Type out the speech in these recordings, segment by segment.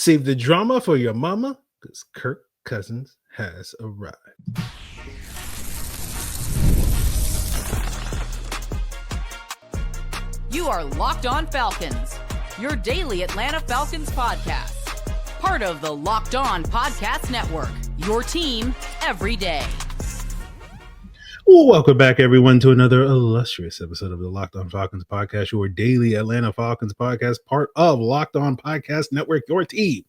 Save the drama for your mama, because Kirk Cousins has arrived. You are Locked On Falcons, your daily Atlanta Falcons podcast. Part of the Locked On Podcast Network, your team every day. Well, welcome back, everyone, to another illustrious episode of the Locked On Falcons podcast, your daily Atlanta Falcons podcast, part of Locked On Podcast Network, your team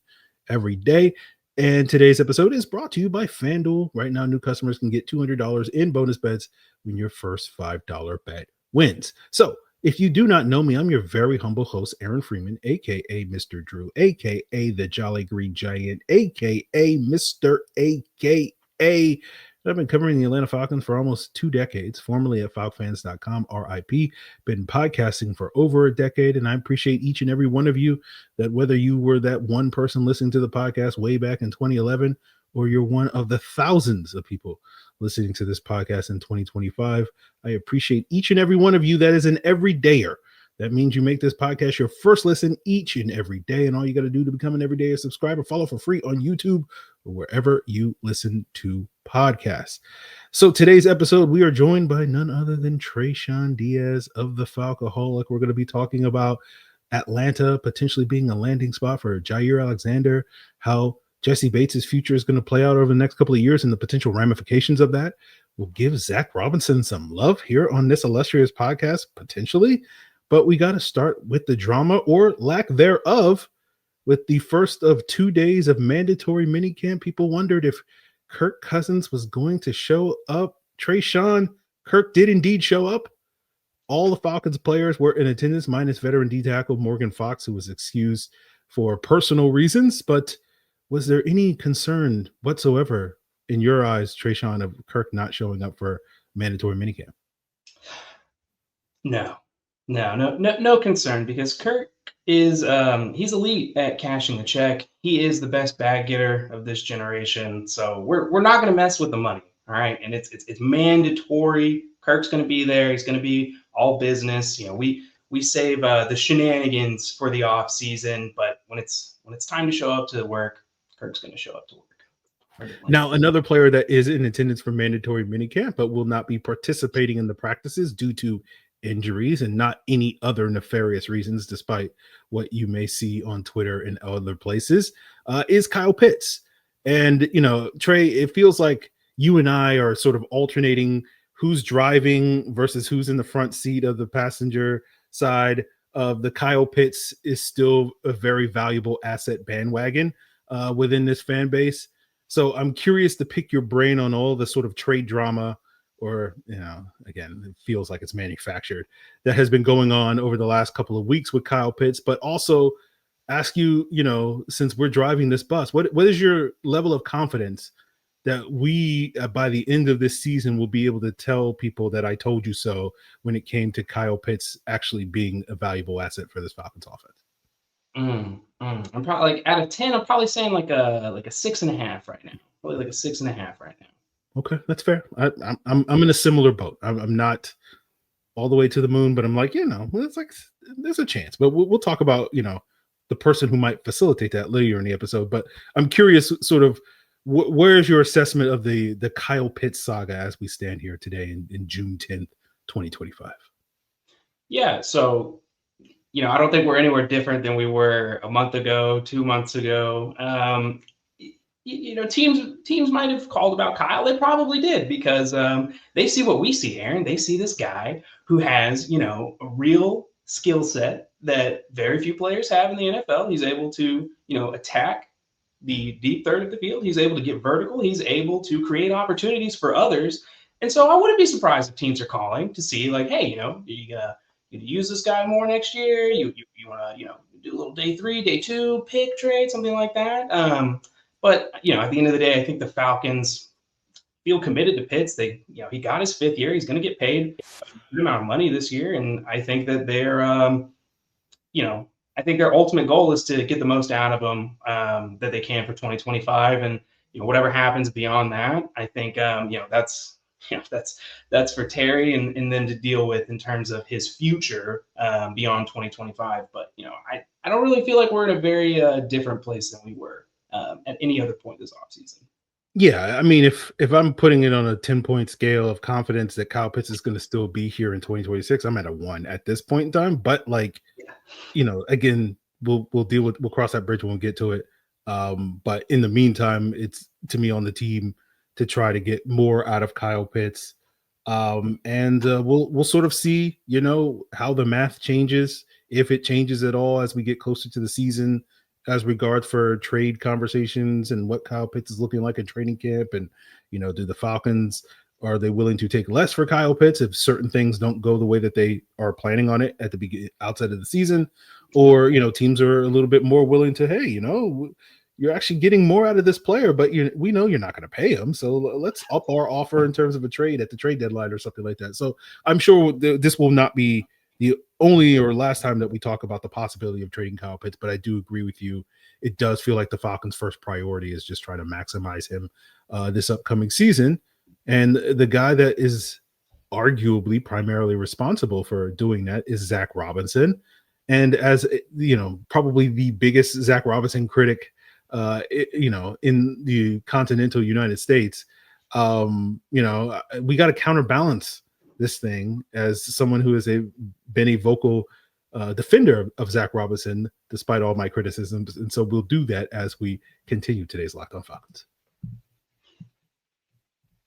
every day. And today's episode is brought to you by FanDuel. Right now, new customers can get $200 in bonus bets when your first $5 bet wins. So, if you do not know me, I'm your very humble host, Aaron Freeman, a.k.a. Mr. Drew, a.k.a. the Jolly Green Giant, a.k.a. Mr. a.k.a. I've been covering the Atlanta Falcons for almost 2 decades, formerly at falcfans.com, RIP. Been podcasting for over a decade, and I appreciate each and every one of you that whether you were that one person listening to the podcast way back in 2011 or you're one of the thousands of people listening to this podcast in 2025, I appreciate each and every one of you that is an everydayer. That means you make this podcast your first listen each and every day, and all you got to do to become an everyday subscriber, follow for free on YouTube or wherever you listen to podcasts. So today's episode, we are joined by none other than Tre'Shon Diaz of the Falcoholic. We're going to be talking about Atlanta potentially being a landing spot for Jaire Alexander, how Jessie Bates' future is going to play out over the next couple of years and the potential ramifications of that. We'll give Zac Robinson some love here on this illustrious podcast, potentially. But we got to start with the drama or lack thereof with the first of 2 days of mandatory minicamp. People wondered if Kirk Cousins was going to show up. Tre'Shon, Kirk did indeed show up. All the Falcons players were in attendance, minus veteran D-tackle Morgan Fox, who was excused for personal reasons. But was there any concern whatsoever in your eyes, Tre'Shon, of Kirk not showing up for mandatory minicamp? No concern, because Kirk is he's elite at cashing the check. He is the best bag getter of this generation. So we're not going to mess with the money, all right? And it's mandatory. Kirk's going to be there. He's going to be all business. You know, we save the shenanigans for the off season, but when it's time to show up to work, Kirk's going to show up to work. Now, another player that is in attendance for mandatory minicamp but will not be participating in the practices due to injuries and not any other nefarious reasons, despite what you may see on Twitter and other places, is Kyle Pitts. And, you know, Trey, it feels like you and I are sort of alternating who's driving versus who's in the front seat of the passenger side of the Kyle Pitts is still a very valuable asset bandwagon within this fan base. So I'm curious to pick your brain on all the sort of trade drama, or, you know, again, it feels like it's manufactured, that has been going on over the last couple of weeks with Kyle Pitts, but also ask you, you know, since we're driving this bus, what is your level of confidence that we, by the end of this season, will be able to tell people that I told you so when it came to Kyle Pitts actually being a valuable asset for this Falcons offense? I'm probably like, out of 10, I'm probably saying like a 6.5 right now. Probably like a 6.5 right now. Okay, that's fair. I'm in a similar boat. I'm not all the way to the moon, but I'm like, you know, it's like there's a chance. But we'll talk about, you know, the person who might facilitate that later in the episode. But I'm curious, sort of, where's your assessment of the Kyle Pitts saga as we stand here today in June 10th, 2025? Yeah, so, you know, I don't think we're anywhere different than we were a month ago, 2 months ago. You know, teams might have called about Kyle. They probably did, because they see what we see, Aaron. They see this guy who has, you know, a real skill set that very few players have in the NFL. He's able to, you know, attack the deep third of the field. He's able to get vertical. He's able to create opportunities for others. And so I wouldn't be surprised if teams are calling to see, like, hey, you know, you use this guy more next year. You want to, you know, do a little day 3, day 2 pick trade, something like that. But, you know, at the end of the day, I think the Falcons feel committed to Pitts. They, you know, he got his 5th year. He's going to get paid a good amount of money this year. And I think that they're, you know, I think their ultimate goal is to get the most out of him that they can for 2025. And, you know, whatever happens beyond that, I think, you know, that's that's for Terry and then to deal with in terms of his future beyond 2025. But I don't really feel like we're in a very different place than we were at any other point this offseason. Yeah, I mean, if I'm putting it on a 10-point scale of confidence that Kyle Pitts is going to still be here in 2026, I'm at a 1 at this point in time. But again, we'll cross that bridge when we get to it. But in the meantime, it's to me on the team to try to get more out of Kyle Pitts. And we'll sort of see, how the math changes, if it changes at all as we get closer to the season, as regards for trade conversations and what Kyle Pitts is looking like in training camp. And, do the Falcons, are they willing to take less for Kyle Pitts if certain things don't go the way that they are planning on it at the beginning, outside of the season? Or, teams are a little bit more willing to, hey, you're actually getting more out of this player, but we know you're not going to pay him. So let's up our offer in terms of a trade at the trade deadline or something like that. So I'm sure this will not be the only or last time that we talk about the possibility of trading Kyle Pitts, but I do agree with you. It does feel like the Falcons' first priority is just trying to maximize him this upcoming season. And the guy that is arguably primarily responsible for doing that is Zac Robinson. And as probably the biggest Zac Robinson critic, in the continental United States, we got to counterbalance this thing as someone who has been a vocal defender of Zac Robinson, despite all my criticisms. And so we'll do that as we continue today's Locked On Falcons.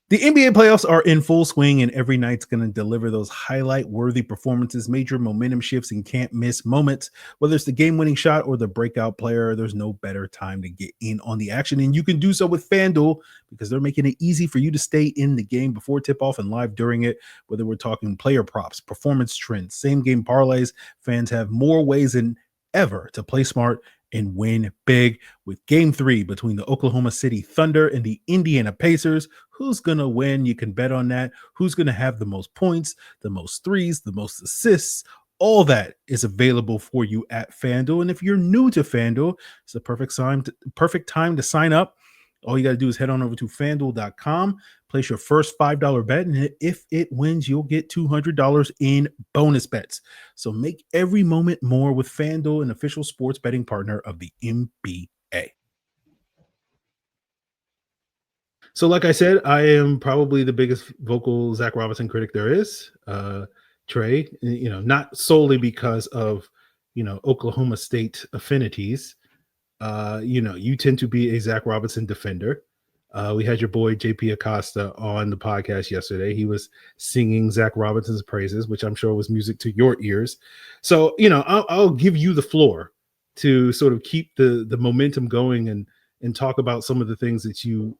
The NBA playoffs are in full swing, and every night's going to deliver those highlight-worthy performances, major momentum shifts, and can't-miss moments. Whether it's the game-winning shot or the breakout player, there's no better time to get in on the action, and you can do so with FanDuel because they're making it easy for you to stay in the game before tip-off and live during it. Whether we're talking player props, performance trends, same-game parlays, fans have more ways than ever to play smart and win big. With Game 3 between the Oklahoma City Thunder and the Indiana Pacers, who's going to win? You can bet on that. Who's going to have the most points, the most threes, the most assists? All that is available for you at FanDuel. And if you're new to FanDuel, it's the perfect time to sign up. All you got to do is head on over to FanDuel.com, place your first $5 bet, and if it wins, you'll get $200 in bonus bets. So make every moment more with FanDuel, an official sports betting partner of the NBA. So like I said, I am probably the biggest vocal Zac Robinson critic there is. Trey, not solely because of, Oklahoma State affinities. You tend to be a Zac Robinson defender. We had your boy JP Acosta on the podcast yesterday. He was singing Zac Robinson's praises, which I'm sure was music to your ears. So, I'll give you the floor to sort of keep the momentum going and talk about some of the things that you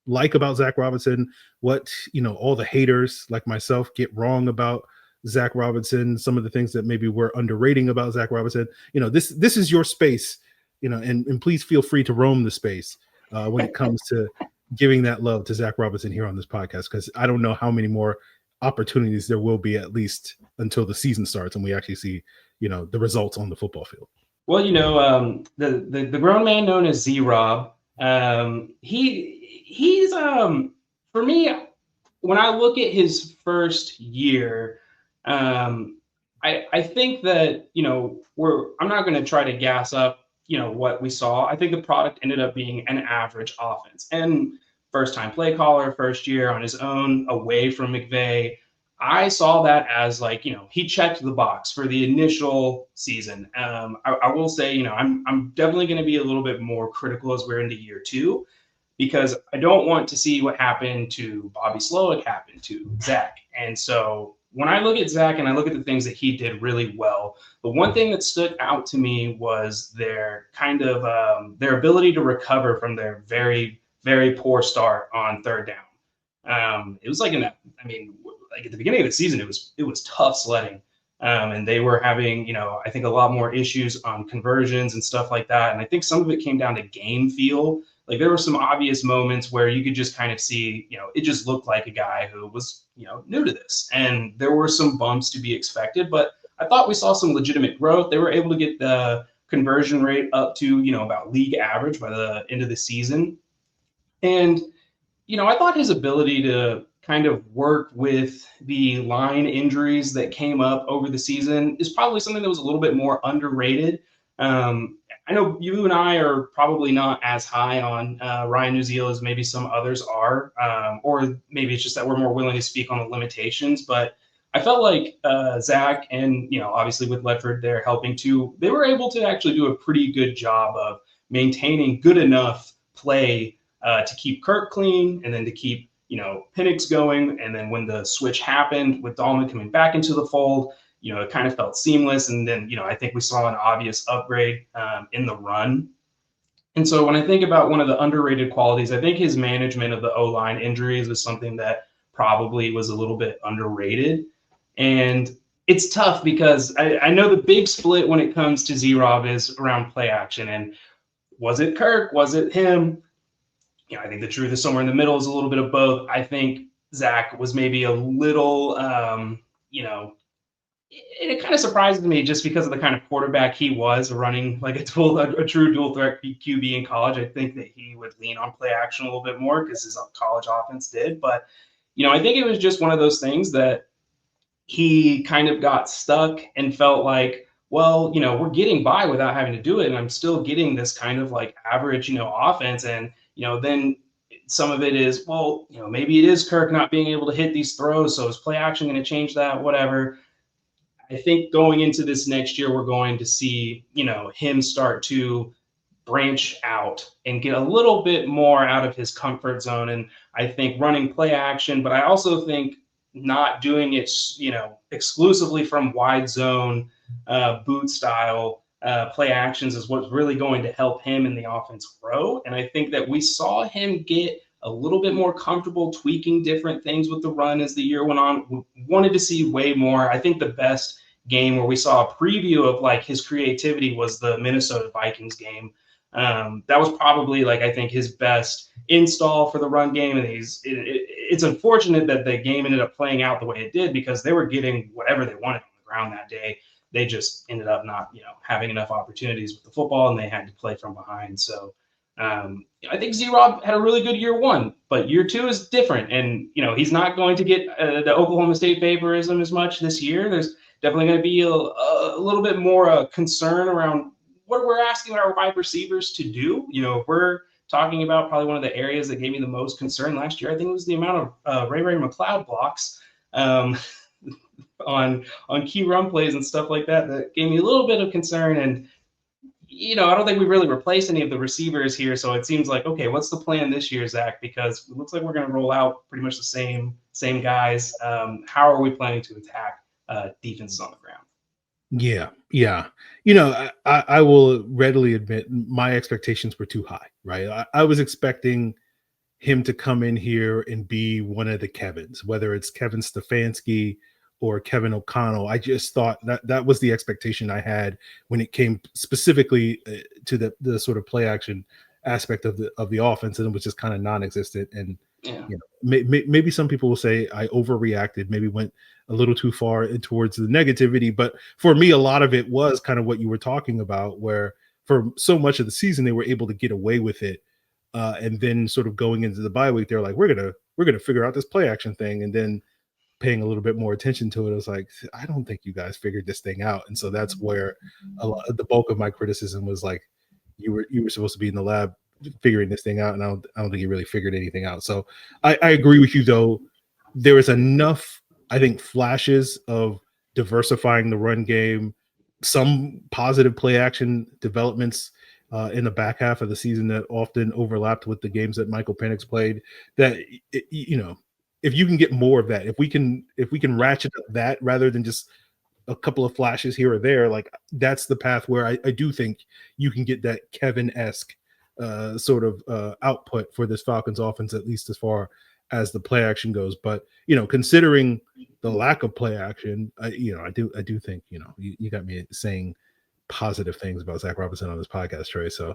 like about Zac Robinson, what, all the haters like myself get wrong about Zac Robinson, some of the things that maybe we're underrating about Zac Robinson. This is your space, and please feel free to roam the space when it comes to giving that love to Zac Robinson here on this podcast, because I don't know how many more opportunities there will be, at least until the season starts and we actually see, the results on the football field. Well, the grown man known as Z-Rob, he's for me, when I look at his first year, I think that, I'm not going to try to gas up, what we saw. I think the product ended up being an average offense, and first-time play caller, first year on his own, away from McVay. I saw that as he checked the box for the initial season. I will say, I'm definitely going to be a little bit more critical as we're into year 2, because I don't want to see what happened to Bobby Slowick happen to Zac. And so when I look at Zac and I look at the things that he did really well, the one thing that stood out to me was their kind of their ability to recover from their very, very poor start on third down. It was like at the beginning of the season, it was tough sledding. And they were having, I think a lot more issues on conversions and stuff like that. And I think some of it came down to game feel. Like there were some obvious moments where you could just kind of see, it just looked like a guy who was, new to this. And there were some bumps to be expected, but I thought we saw some legitimate growth. They were able to get the conversion rate up to, about league average by the end of the season. And, I thought his ability to kind of work with the line injuries that came up over the season is probably something that was a little bit more underrated. I know you and I are probably not as high on Ryan Uziel as maybe some others are, or maybe it's just that we're more willing to speak on the limitations. But I felt like Zac and, obviously with Ledford there helping too, they were able to actually do a pretty good job of maintaining good enough play to keep Kirk clean and then to keep, Penix going. And then when the switch happened with Dahlman coming back into the fold, it kind of felt seamless. And then, I think we saw an obvious upgrade in the run. And so when I think about one of the underrated qualities, I think his management of the O-line injuries was something that probably was a little bit underrated. And it's tough because I know the big split when it comes to Z-Rob is around play action. And was it Kirk? Was it him? I think the truth is somewhere in the middle, is a little bit of both. I think Zac was maybe a little, it kind of surprised me just because of the kind of quarterback he was, running like a true dual threat QB in college. I think that he would lean on play action a little bit more because his college offense did. But, I think it was just one of those things that he kind of got stuck and felt like, well, we're getting by without having to do it. And I'm still getting this kind of like average, offense. And, then some of it is, well, maybe it is Kirk not being able to hit these throws. So is play action going to change that? Whatever. I think going into this next year, we're going to see, him start to branch out and get a little bit more out of his comfort zone. And I think running play action, but I also think not doing it, exclusively from wide zone, boot style play actions is what's really going to help him in the offense grow. And I think that we saw him get a little bit more comfortable tweaking different things with the run as the year went on. We wanted to see way more. I think the best game where we saw a preview of like his creativity was the Minnesota Vikings game. That was probably I think his best install for the run game. And it's unfortunate that the game ended up playing out the way it did because they were getting whatever they wanted on the ground that day. They just ended up not, having enough opportunities with the football and they had to play from behind. So I think Z-Rob had a really good year one, but year two is different. And, he's not going to get the Oklahoma State favorism as much this year. There's definitely going to be a little bit more concern around what we're asking our wide receivers to do. If we're talking about probably one of the areas that gave me the most concern last year, I think it was the amount of Ray McLeod blocks on key run plays and stuff like that gave me a little bit of concern. And, I don't think we really replaced any of the receivers here. So it seems like, okay, what's the plan this year, Zac? Because it looks like we're going to roll out pretty much the same guys. How are we planning to attack defenses on the ground? Yeah. I will readily admit my expectations were too high, right? I was expecting him to come in here and be one of the Kevins, whether it's Kevin Stefanski or Kevin O'Connell. I just thought that was the expectation I had when it came specifically to the sort of play action aspect of the offense, and it was just kind of non-existent. And maybe some people will say I overreacted, maybe went a little too far towards the negativity. But for me, a lot of it was kind of what you were talking about, where for so much of the season they were able to get away with it, and then sort of going into the bye week, they're like, we're gonna figure out this play action thing, and then paying a little bit more attention to it, I was like, I don't think you guys figured this thing out. And so that's where the bulk of my criticism was like, you were supposed to be in the lab figuring this thing out, and I don't think you really figured anything out. So I agree with you, though. There was enough, I think, flashes of diversifying the run game, some positive play action developments in the back half of the season that often overlapped with the games that Michael Penix played, that if you can get more of that, if we can ratchet up that rather than just a couple of flashes here or there, like that's the path where I do think you can get that Kevin-esque sort of output for this Falcons offense, at least as far as the play action goes. But considering the lack of play action, I do think you got me saying positive things about Zac Robinson on this podcast, Trey. So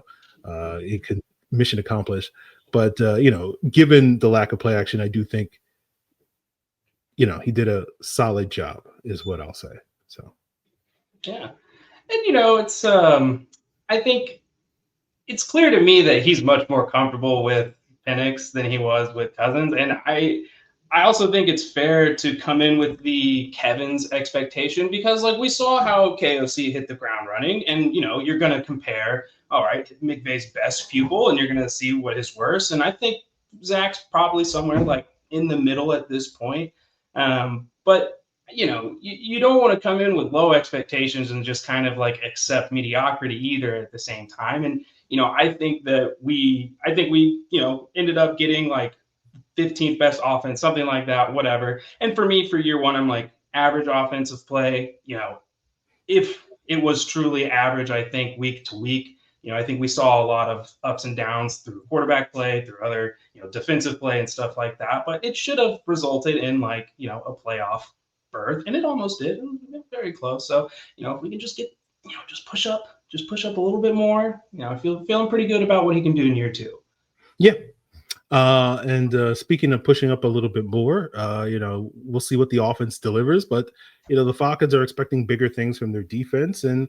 it could mission accomplished. But given the lack of play action, I do think he did a solid job, is what I'll say. So yeah, and it's I think it's clear to me that he's much more comfortable with Penix than he was with Cousins, and I I also think it's fair to come in with the Kevin's expectation, because like we saw how KOC hit the ground running, and you're going to compare, all right, McVay's best pupil, and you're going to see what is worse. And I think Zach's probably somewhere like in the middle at this point. But you don't want to come in with low expectations and just kind of like accept mediocrity either at the same time. And I think we ended up getting like 15th best offense, something like that, whatever. And for me, for year one, I'm like average offensive play. If it was truly average, I think week to week, I think we saw a lot of ups and downs through quarterback play, through other, defensive play and stuff like that. But it should have resulted in like, a playoff berth, and it almost did. Very close. So, if we can just get, just push up a little bit more, feeling pretty good about what he can do in year two. Yeah. And speaking of pushing up a little bit more, we'll see what the offense delivers, but the Falcons are expecting bigger things from their defense, and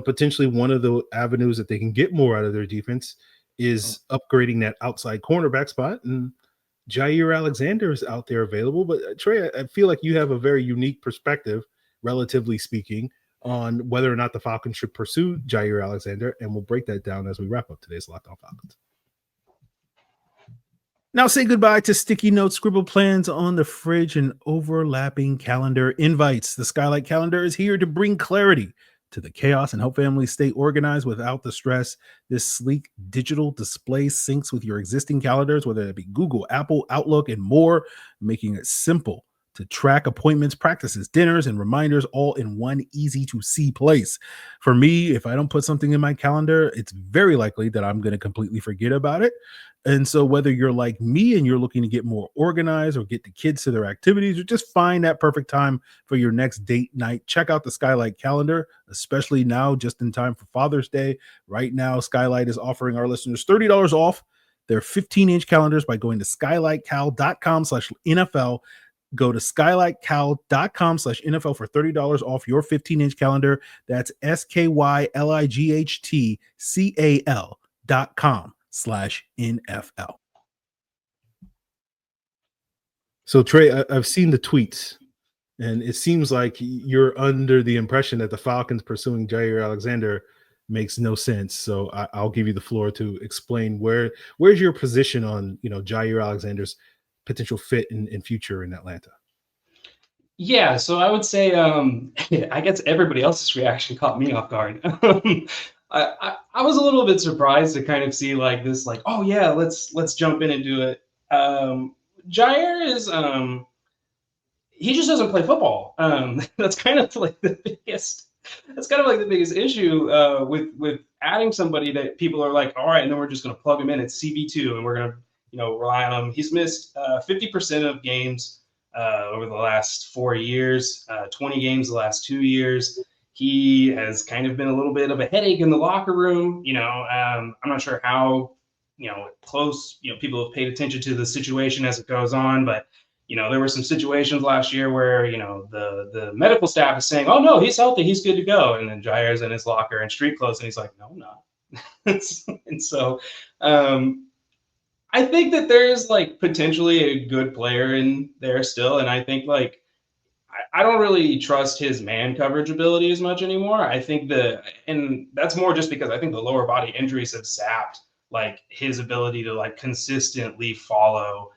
potentially one of the avenues that they can get more out of their defense is upgrading that outside cornerback spot. And Jaire Alexander is out there available, but Trey, I feel like you have a very unique perspective, relatively speaking, on whether or not the Falcons should pursue Jaire Alexander, and we'll break that down as we wrap up today's Locked On Falcons. Now say goodbye to sticky notes, scribble plans on the fridge, and overlapping calendar invites. The Skylight calendar is here to bring clarity to the chaos and help families stay organized without the stress. This sleek digital display syncs with your existing calendars, whether it be Google, Apple, Outlook, and more, making it simple to track appointments, practices, dinners, and reminders all in one easy-to-see place. For me, if I don't put something in my calendar, it's very likely that I'm going to completely forget about it. And so whether you're like me and you're looking to get more organized or get the kids to their activities or just find that perfect time for your next date night, check out the Skylight calendar, especially now just in time for Father's Day. Right now, Skylight is offering our listeners $30 off their 15-inch calendars by going to skylightcal.com/NFL. Go to skylightcal.com/NFL for $30 off your 15-inch calendar. That's skylightcal.com/NFL. So Trey, I've seen the tweets, and it seems like you're under the impression that the Falcons pursuing Jaire Alexander makes no sense. So I'll give you the floor to explain where's your position on Jaire Alexander's potential fit in future in Atlanta. Yeah, so I would say I guess everybody else's reaction caught me off guard. I was a little bit surprised to kind of see like this, like, oh yeah, let's jump in and do it. Jaire is he just doesn't play football. That's kind of like the biggest issue with adding somebody that people are like, all right, and then we're just gonna plug him in at CB2 and we're gonna rely on him. He's missed 50% of games over the last 4 years, 20 games the last 2 years. He has kind of been a little bit of a headache in the locker room. I'm not sure how, close, people have paid attention to the situation as it goes on, but, there were some situations last year where, the medical staff is saying, oh no, he's healthy, he's good to go. And then Jaire's in his locker in street clothes and he's like, no, I'm not. And so, I think that there's like potentially a good player in there still. And I think like, I don't really trust his man coverage ability as much anymore. I think and that's more just because I think the lower body injuries have zapped like his ability to like consistently follow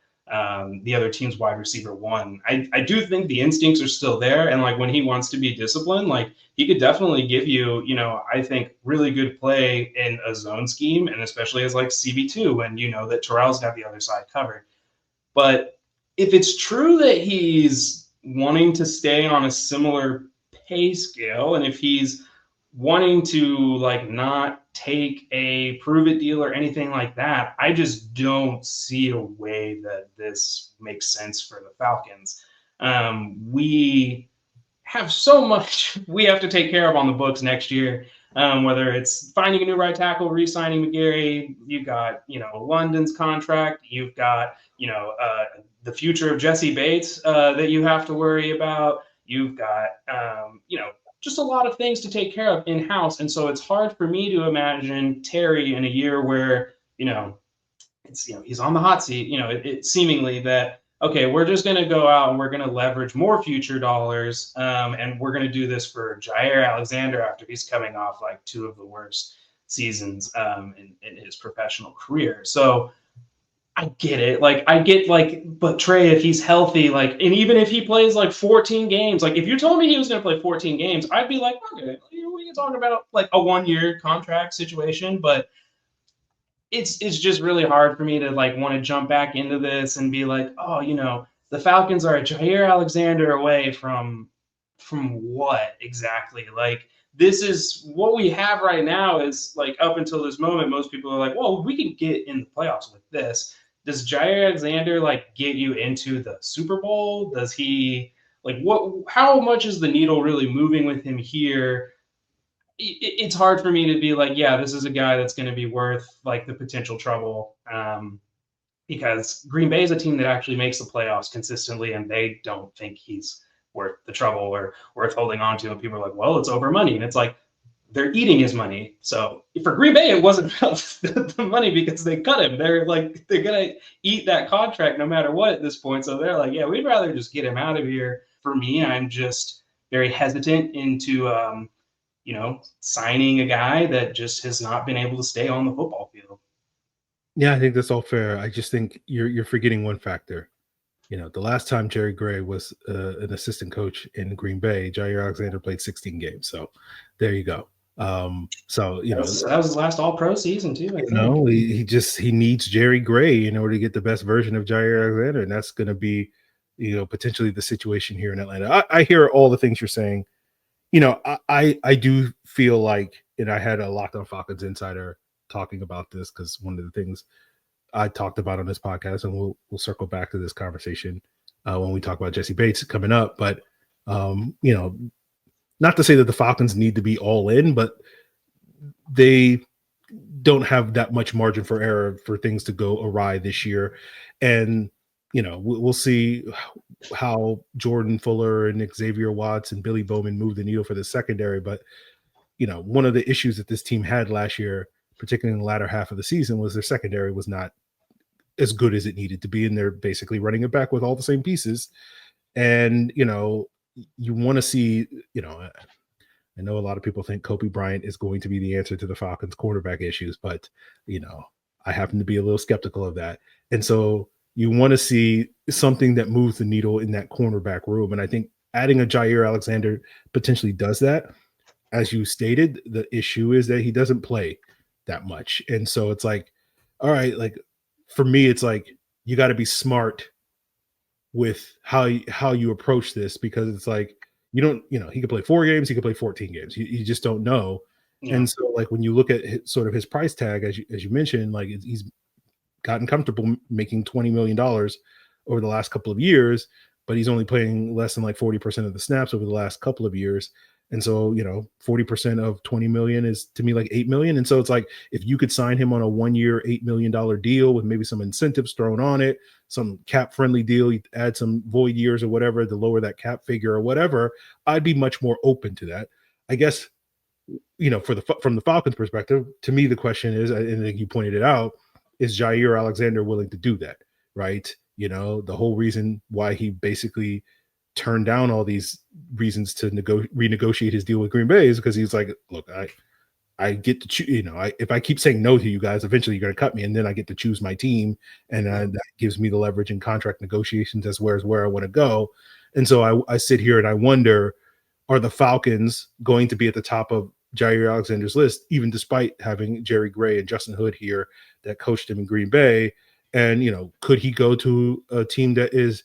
the other team's wide receiver one. I do think the instincts are still there. And like when he wants to be disciplined, like he could definitely give you, I think really good play in a zone scheme, and especially as like CB2 when that Terrell's got the other side covered. But if it's true that he's wanting to stay on a similar pay scale, and if he's wanting to like not take a prove it deal or anything like that, I just don't see a way that this makes sense for the Falcons. We have so much we have to take care of on the books next year, whether it's finding a new right tackle, re-signing McGarry, you've got London's contract, you've got the future of Jessie Bates that you have to worry about, you've got just a lot of things to take care of in-house. And so it's hard for me to imagine Terry in a year where, it's, he's on the hot seat, it seemingly that, okay, we're just going to go out and we're going to leverage more future dollars, and we're going to do this for Jaire Alexander after he's coming off like two of the worst seasons in his professional career. So I get it. Like, I get, like, but Trey, if he's healthy, like, and even if he plays like 14 games, like, if you told me he was going to play 14 games, I'd be like, okay, we can talk about like a 1-year contract situation. But it's just really hard for me to like want to jump back into this and be like, oh, the Falcons are a Jaire Alexander away from what exactly? Like, this is what we have right now is like, up until this moment, most people are like, well, we can get in the playoffs with this. Does Jaire Alexander like get you into the Super Bowl? Does he like how much is the needle really moving with him here? It's hard for me to be like, yeah, this is a guy that's going to be worth like the potential trouble, because Green Bay is a team that actually makes the playoffs consistently, and they don't think he's worth the trouble or worth holding on to. And people are like, well, it's over money. And it's like, they're eating his money. So for Green Bay, it wasn't about the money because they cut him. They're going to eat that contract no matter what at this point. So they're like, yeah, we'd rather just get him out of here. For me, I'm just very hesitant into, signing a guy that just has not been able to stay on the football field. Yeah, I think that's all fair. I just think you're forgetting one factor. The last time Jerry Gray was an assistant coach in Green Bay, Jaire Alexander played 16 games. So there you go. That was his last All-Pro season too. He needs Jerry Gray in order to get the best version of Jaire Alexander, and that's going to be, potentially the situation here in Atlanta. I hear all the things you're saying. I do feel like, and I had a Locked On Falcons Insider talking about this because one of the things I talked about on this podcast, and we'll circle back to this conversation when we talk about Jessie Bates coming up. But not to say that the Falcons need to be all in, but they don't have that much margin for error for things to go awry this year. And we'll see how Jordan Fuller and Xavier Watts and Billy Bowman move the needle for the secondary. But one of the issues that this team had last year, particularly in the latter half of the season, was their secondary was not as good as it needed to be, and they're basically running it back with all the same pieces. And you want to see, I know a lot of people think Kobe Bryant is going to be the answer to the Falcons' quarterback issues, but I happen to be a little skeptical of that. And so you want to see something that moves the needle in that cornerback room, and I think adding a Jaire Alexander potentially does that. As you stated, the issue is that he doesn't play that much. And so it's like, all right, like for me, it's like, you got to be smart with how you approach this, because it's like, he could play 4 games, he could play 14 games. You just don't know. Yeah. And so like, when you look at sort of his price tag, as you mentioned, like he's gotten comfortable making $20 million over the last couple of years, but he's only playing less than like 40% of the snaps over the last couple of years. And so, 40% of 20 million is to me like 8 million. And so it's like, if you could sign him on a 1-year, $8 million deal with maybe some incentives thrown on it, some cap friendly deal, you add some void years or whatever to lower that cap figure or whatever, I'd be much more open to that. I guess, from the Falcons perspective, to me, the question is, and I think you pointed it out, is Jaire Alexander willing to do that? Right. The whole reason why he basically turned down all these reasons to renegotiate his deal with Green Bay is because he's like, look, I get to choose, if I keep saying no to you guys, eventually you're going to cut me, and then I get to choose my team, and that gives me the leverage in contract negotiations as where I want to go. And so I sit here and I wonder, are the Falcons going to be at the top of Jaire Alexander's list, even despite having Jerry Gray and Justin Hood here that coached him in Green Bay? And, could he go to a team that is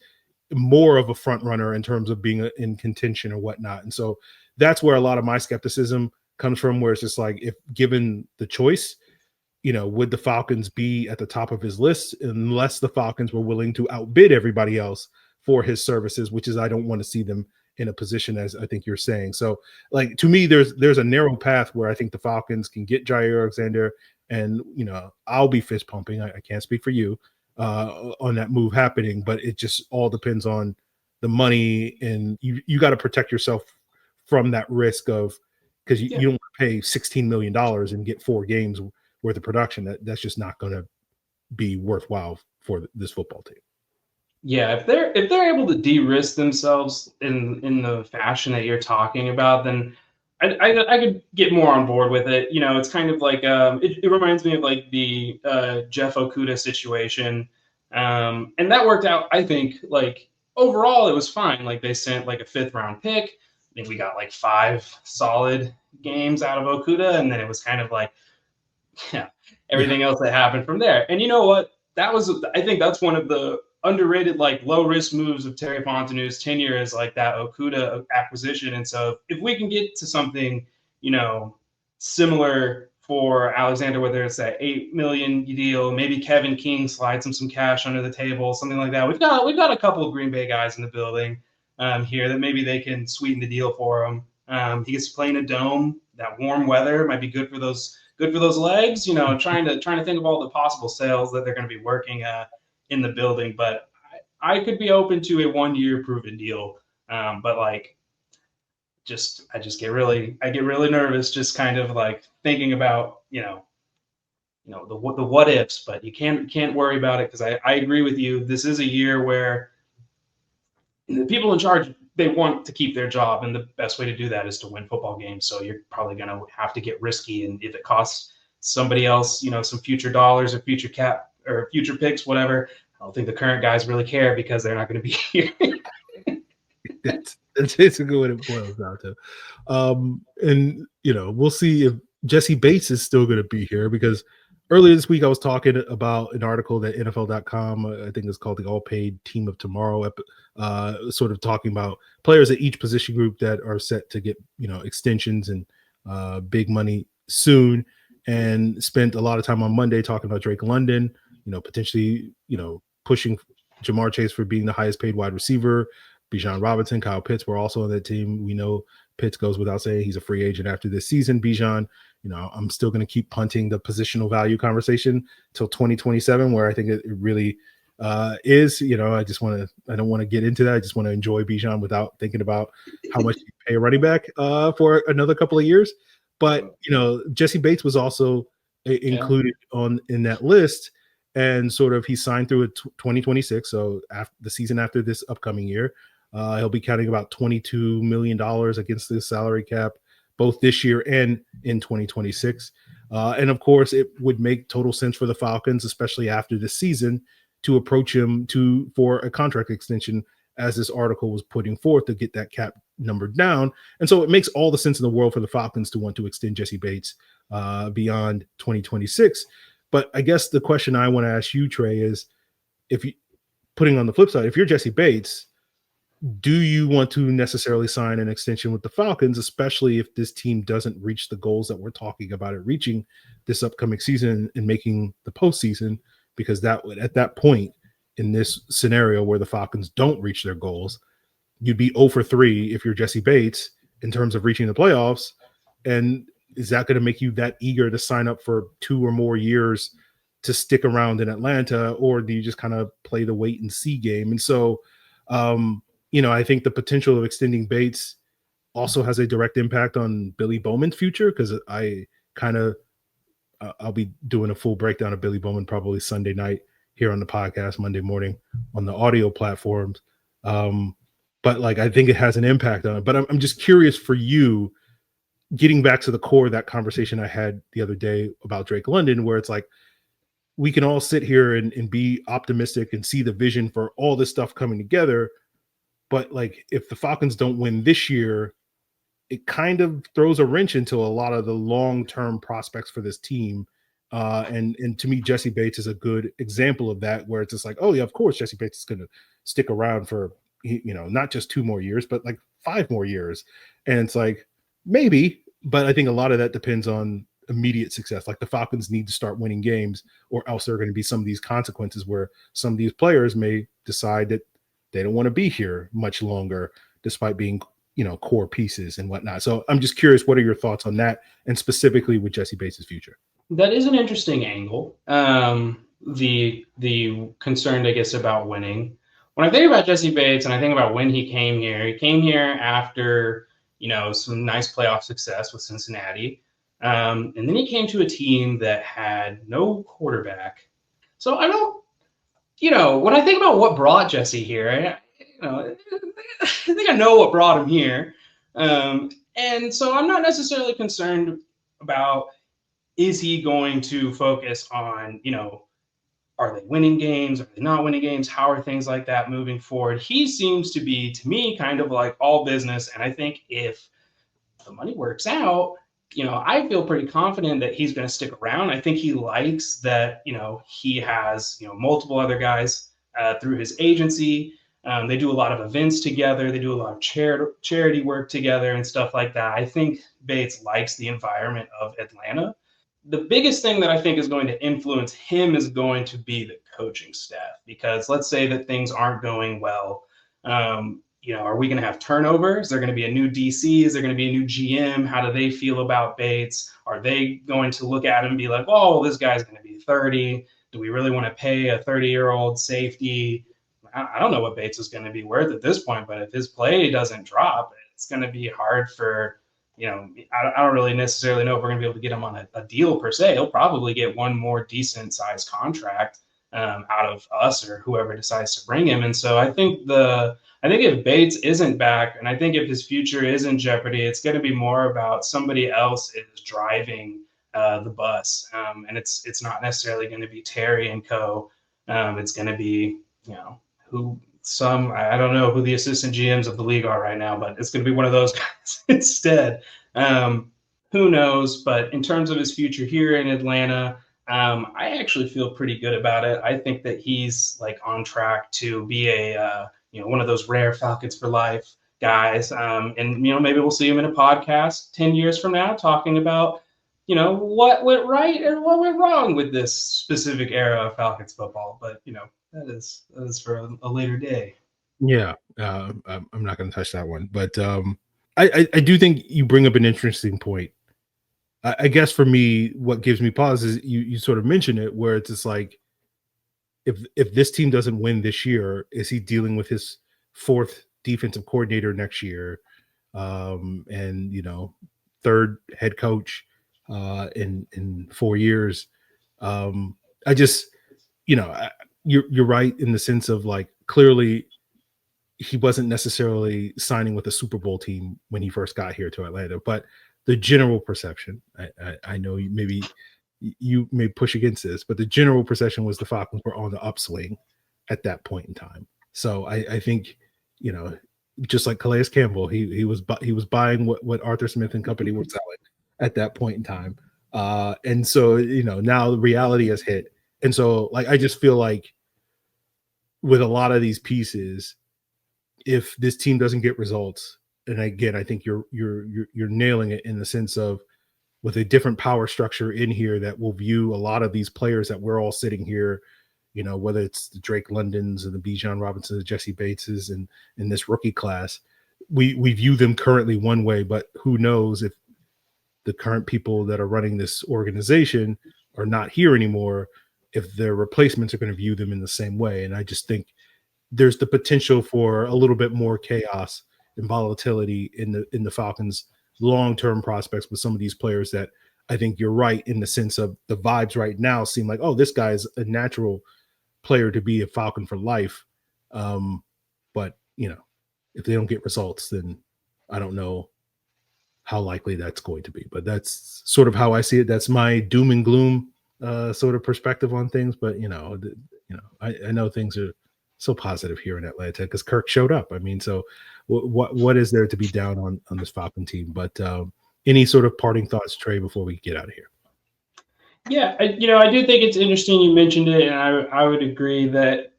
more of a front runner in terms of being in contention or whatnot? And so that's where a lot of my skepticism comes from, where it's just like, if given the choice, would the Falcons be at the top of his list unless the Falcons were willing to outbid everybody else for his services, which is, I don't want to see them in a position, as I think you're saying. So like, to me, there's a narrow path where I think the Falcons can get Jaire Alexander, and, I'll be fist pumping. I can't speak for you on that move happening, but it just all depends on the money, and you got to protect yourself from that risk of, because you don't pay $16 million and get 4 games worth of production. That's just not going to be worthwhile for this football team. Yeah, if they're able to de-risk themselves in the fashion that you're talking about, then I could get more on board with it. It's kind of like it reminds me of like the Jeff Okuda situation, and that worked out. I think like overall it was fine. Like they sent like a 5th round pick. I think we got like 5 solid games out of Okuda, and then it was kind of like yeah, everything else that happened from there. And you know what? I think that's one of the underrated, like low risk moves of Terry Fontenot's tenure is like that Okuda acquisition. And so if we can get to something, similar for Alexander, whether it's that $8 million deal, maybe Kevin King slides him some cash under the table, something like that. We've got a couple of Green Bay guys in the building here that maybe they can sweeten the deal for him. He gets to play in a dome. That warm weather might be good for those legs, trying to think of all the possible sales that they're going to be working in the building. But I could be open to a 1-year proven deal. But like, I get really nervous just kind of like thinking about, the what ifs, but you can't worry about it. Cause I agree with you. This is a year where the people in charge, they want to keep their job, and the best way to do that is to win football games. So you're probably going to have to get risky, and if it costs somebody else, some future dollars or future cap or future picks, whatever, I don't think the current guys really care because they're not going to be here. That's basically what it boils down to. And we'll see if Jessie Bates is still going to be here, because earlier this week I was talking about an article that NFL.com, I think it's called the All Paid Team of Tomorrow, sort of talking about players at each position group that are set to get extensions and big money soon, and spent a lot of time on Monday talking about Drake London, potentially pushing Jamar Chase for being the highest paid wide receiver. Bijan Robinson, Kyle Pitts were also on that team. We know Pitts goes without saying he's a free agent after this season. Bijan, I'm still going to keep punting the positional value conversation till 2027, where I think it really is. I don't want to get into that. I just want to enjoy Bijan without thinking about how much you pay a running back for another couple of years. But Jessie Bates was also included in that list, and sort of he signed through 2026. So after the season after this upcoming year, he'll be counting about $22 million against the salary cap, both this year and in 2026. And of course, it would make total sense for the Falcons, especially after this season, to approach him for a contract extension, as this article was putting forth, to get that cap number down. And so it makes all the sense in the world for the Falcons to want to extend Jessie Bates beyond 2026. But I guess the question I want to ask you, Trey, is putting on the flip side, if you're Jessie Bates, do you want to necessarily sign an extension with the Falcons, especially if this team doesn't reach the goals that we're talking about it reaching this upcoming season and making the postseason? Because that would, at that point in this scenario where the Falcons don't reach their goals, you'd be 0 for 3 if you're Jessie Bates in terms of reaching the playoffs. And is that going to make you that eager to sign up for 2 or more years to stick around in Atlanta, or do you just kind of play the wait and see game? And so, I think the potential of extending Bates also has a direct impact on Billy Bowman's future, because I'll be doing a full breakdown of Billy Bowman probably Sunday night here on the podcast, Monday morning on the audio platforms. But I think it has an impact on it. But I'm just curious for you, getting back to the core of that conversation I had the other day about Drake London, where it's like, we can all sit here and be optimistic and see the vision for all this stuff coming together. But if the Falcons don't win this year, it kind of throws a wrench into a lot of the long-term prospects for this team. And to me, Jessie Bates is a good example of that, where it's just like, oh yeah, of course, Jessie Bates is going to stick around for, not just 2 more years, but 5 more years. And it's like, maybe, but I think a lot of that depends on immediate success. The Falcons need to start winning games, or else there are going to be some of these consequences where some of these players may decide that they don't want to be here much longer, despite being, core pieces and whatnot. So I'm just curious, what are your thoughts on that, and specifically with Jessie Bates' future? That is an interesting angle. The concern, I guess, about winning. When I think about Jessie Bates and I think about when he came here after, some nice playoff success with Cincinnati. And then he came to a team that had no quarterback. So When I think about what brought Jessie here, I think I know what brought him here. And so I'm not necessarily concerned about, is he going to focus on, are they winning games? Are they not winning games? How are things like that moving forward? He seems to be, to me, kind of like all business. And I think if the money works out, I feel pretty confident that he's going to stick around. I think he likes that, he has, multiple other guys through his agency. They do a lot of events together. They do a lot of charity work together and stuff like that. I think Bates likes the environment of Atlanta. The biggest thing that I think is going to influence him is going to be the coaching staff, because let's say that things aren't going well. Are we going to have turnover? Is there going to be a new DC? Is there going to be a new GM? How do they feel about Bates? Are they going to look at him and be like, oh, this guy's going to be 30. Do we really want to pay a 30-year-old safety? I don't know what Bates is going to be worth at this point, but if his play doesn't drop, it's going to be hard for, I don't really necessarily know if we're going to be able to get him on a deal per se. He'll probably get one more decent sized contract out of us or whoever decides to bring him. And so I think if Bates isn't back, and I think if his future is in jeopardy, it's going to be more about somebody else is driving the bus. And it's not necessarily going to be Terry and co. It's going to be, I don't know who the assistant GMs of the league are right now, but it's going to be one of those guys instead. Who knows? But in terms of his future here in Atlanta, I actually feel pretty good about it. I think that he's like on track to be a one of those rare Falcons for life guys. And maybe we'll see him in a podcast 10 years from now talking about what went right and what went wrong with this specific era of Falcons football. But that is for a later day. Yeah, I'm not going to touch that one, but I do think you bring up an interesting point. I guess for me, what gives me pause is you sort of mention it, where it's just like, if this team doesn't win this year, is he dealing with his fourth defensive coordinator next year, and third head coach in 4 years? I just, you're right in the sense of like, clearly he wasn't necessarily signing with a Super Bowl team when he first got here to Atlanta, but the general perception, I know maybe you may push against this, but the general perception was the Falcons were on the upswing at that point in time. So I think, just like Calais Campbell, he was buying what Arthur Smith and company were selling at that point in time. And so, now the reality has hit. And so like, I just feel like with a lot of these pieces, if this team doesn't get results, and again, I think you're nailing it in the sense of, with a different power structure in here that will view a lot of these players that we're all sitting here, whether it's the Drake Londons and the Bijan Robinsons, the Jessie Bateses, and in this rookie class, we view them currently one way, but who knows if the current people that are running this organization are not here anymore, if their replacements are going to view them in the same way. And I just think there's the potential for a little bit more chaos and volatility in the Falcons' long-term prospects with some of these players that I think you're right in the sense of the vibes right now seem like, oh, this guy's a natural player to be a Falcon for life. But, if they don't get results, then I don't know how likely that's going to be. But that's sort of how I see it. That's my doom and gloom sort of perspective on things. But, I know things are so positive here in Atlanta because Kirk showed up. I mean, so what is there to be down on this Falcon team? But any sort of parting thoughts, Trey, before we get out of here? Yeah, I do think it's interesting you mentioned it, and I would agree that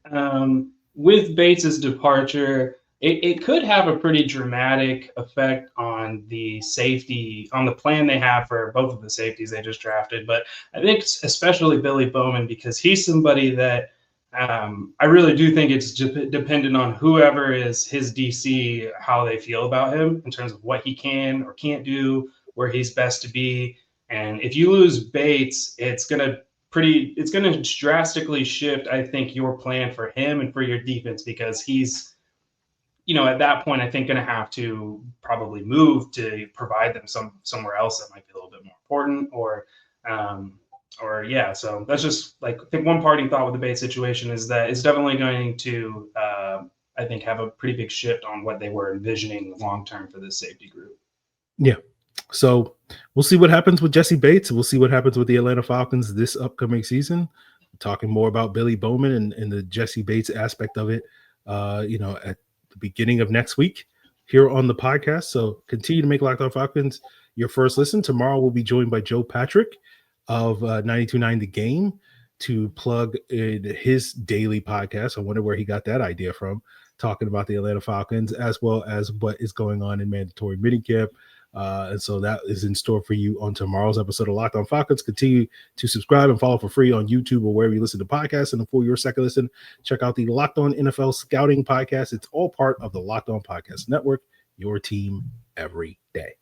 with Bates's departure, it could have a pretty dramatic effect on the safety, on the plan they have for both of the safeties they just drafted. But I think especially Billy Bowman, because he's somebody that I really do think it's dependent on whoever is his DC, how they feel about him in terms of what he can or can't do, where he's best to be. And if you lose Bates, it's going to drastically shift, I think, your plan for him and for your defense, because he's, at that point, I think going to have to probably move to provide them somewhere else that might be a little bit more important, or So that's just like, I think one parting thought with the Bates situation is that it's definitely going to, I think, have a pretty big shift on what they were envisioning long-term for this safety group. Yeah. So we'll see what happens with Jessie Bates. We'll see what happens with the Atlanta Falcons this upcoming season. We're talking more about Billy Bowman and the Jessie Bates aspect of it, at the beginning of next week here on the podcast. So continue to make Locked On Falcons your first listen. Tomorrow we'll be joined by Joe Patrick of 92.9 The Game to plug in his daily podcast. I wonder where he got that idea from, talking about the Atlanta Falcons as well as what is going on in mandatory minicamp. And so that is in store for you on tomorrow's episode of Locked On Falcons. Continue to subscribe and follow for free on YouTube or wherever you listen to podcasts. And for your second listen, check out the Locked On NFL Scouting Podcast. It's all part of the Locked On Podcast Network, your team every day.